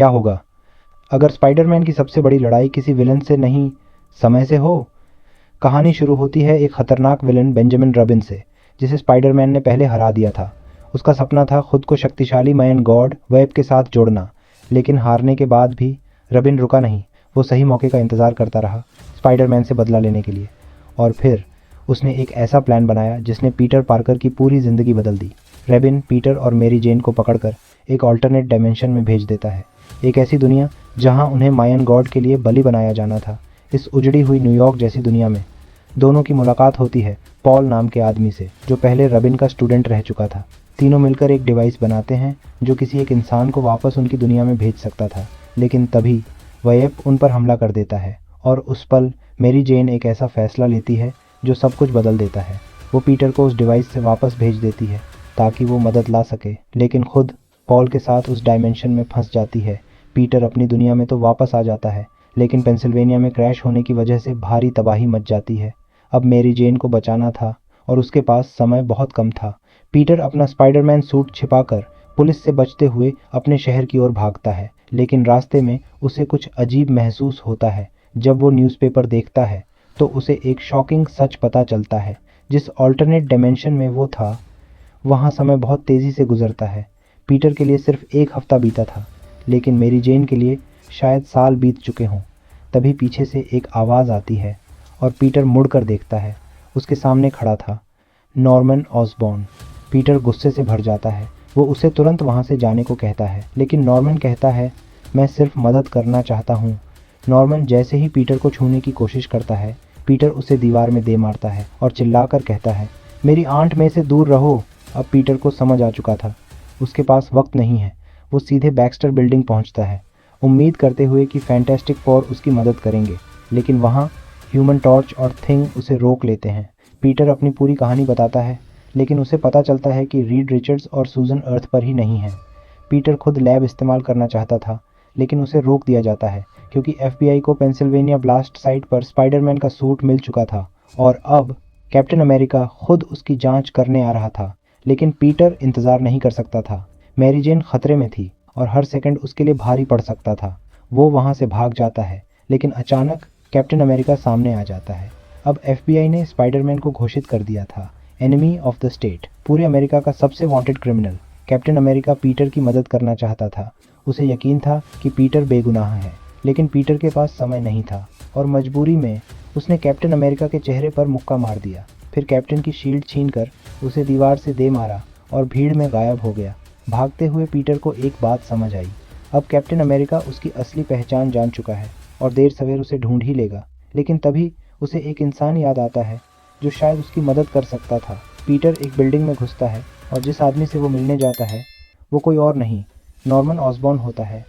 क्या होगा अगर स्पाइडरमैन की सबसे बड़ी लड़ाई किसी विलन से नहीं, समय से हो। कहानी शुरू होती है एक खतरनाक विलन बेंजामिन रबिन से, जिसे स्पाइडरमैन ने पहले हरा दिया था। उसका सपना था खुद को शक्तिशाली मायन गॉड वेब के साथ जोड़ना, लेकिन हारने के बाद भी रबिन रुका नहीं। वो सही मौके का इंतज़ार करता रहा स्पाइडरमैन से बदला लेने के लिए। और फिर उसने एक ऐसा प्लान बनाया जिसने पीटर पार्कर की पूरी ज़िंदगी बदल दी। रबिन पीटर और मेरी जेन को पकड़कर एक ऑल्टरनेट डायमेंशन में भेज देता है, एक ऐसी दुनिया जहां उन्हें मायन गॉड के लिए बलि बनाया जाना था। इस उजड़ी हुई न्यूयॉर्क जैसी दुनिया में दोनों की मुलाकात होती है पॉल नाम के आदमी से, जो पहले रबिन का स्टूडेंट रह चुका था। तीनों मिलकर एक डिवाइस बनाते हैं जो किसी एक इंसान को वापस उनकी दुनिया में भेज सकता था, लेकिन तभी वेब उन पर हमला कर देता है और उस पल मेरी जेन एक ऐसा फैसला लेती है जो सब कुछ बदल देता है। वो पीटर को उस डिवाइस से वापस भेज देती है ताकि वो मदद ला सके, लेकिन खुद पॉल के साथ उस डायमेंशन में फंस जाती है। पीटर अपनी दुनिया में तो वापस आ जाता है, लेकिन पेंसिल्वेनिया में क्रैश होने की वजह से भारी तबाही मच जाती है। अब मेरी जेन को बचाना था और उसके पास समय बहुत कम था। पीटर अपना स्पाइडरमैन सूट छिपाकर पुलिस से बचते हुए अपने शहर की ओर भागता है, लेकिन रास्ते में उसे कुछ अजीब महसूस होता है। जब वो न्यूज़पेपर देखता है तो उसे एक शॉकिंग सच पता चलता है। जिस ऑल्टरनेट डायमेंशन में वो था, वहाँ समय बहुत तेज़ी से गुजरता है। पीटर के लिए सिर्फ एक हफ्ता बीता था, लेकिन मेरी जेन के लिए शायद साल बीत चुके हों। तभी पीछे से एक आवाज़ आती है और पीटर मुड़कर देखता है। उसके सामने खड़ा था नॉर्मन ऑसबॉर्न। पीटर गुस्से से भर जाता है। वो उसे तुरंत वहाँ से जाने को कहता है, लेकिन नॉर्मन कहता है, मैं सिर्फ मदद करना चाहता हूँ। नॉर्मन जैसे ही पीटर को छूने की कोशिश करता है, पीटर उसे दीवार में दे मारता है और चिल्लाकर कहता है, मेरी आंट में से दूर रहो। अब पीटर को समझ आ चुका था उसके पास वक्त नहीं है। वो सीधे बैक्स्टर बिल्डिंग पहुंचता है, उम्मीद करते हुए कि फैंटास्टिक फोर उसकी मदद करेंगे, लेकिन वहाँ ह्यूमन टॉर्च और थिंग उसे रोक लेते हैं। पीटर अपनी पूरी कहानी बताता है, लेकिन उसे पता चलता है कि रीड रिचर्ड्स और सूजन अर्थ पर ही नहीं है। पीटर खुद लैब इस्तेमाल करना चाहता था, लेकिन उसे रोक दिया जाता है क्योंकि एफबीआई को पेंसिल्वेनिया ब्लास्ट साइट पर स्पाइडरमैन का सूट मिल चुका था और अब कैप्टन अमेरिका खुद उसकी जांच करने आ रहा था। लेकिन पीटर इंतज़ार नहीं कर सकता था। मैरी जेन खतरे में थी और हर सेकंड उसके लिए भारी पड़ सकता था। वो वहाँ से भाग जाता है, लेकिन अचानक कैप्टन अमेरिका सामने आ जाता है। अब एफबीआई ने स्पाइडरमैन को घोषित कर दिया था एनिमी ऑफ द स्टेट, पूरे अमेरिका का सबसे wanted criminal. Captain America Peter की मदद करना चाहता था। उसे यकीन था कि पीटर बेगुनाह है, लेकिन पीटर के पास समय नहीं था और मजबूरी में उसने कैप्टन अमेरिका के चेहरे पर मुक्का मार दिया। फिर कैप्टन की शील्ड छीनकर उसे दीवार से दे मारा और भीड़ में गायब हो गया। भागते हुए पीटर को एक बात समझ आई, अब कैप्टन अमेरिका उसकी असली पहचान जान चुका है और देर सवेर उसे ढूंढ ही लेगा। लेकिन तभी उसे एक इंसान याद आता है जो शायद उसकी मदद कर सकता था। पीटर एक बिल्डिंग में घुसता है और जिस आदमी से वो मिलने जाता है वो कोई और नहीं, नॉर्मन ऑसबॉर्न होता है।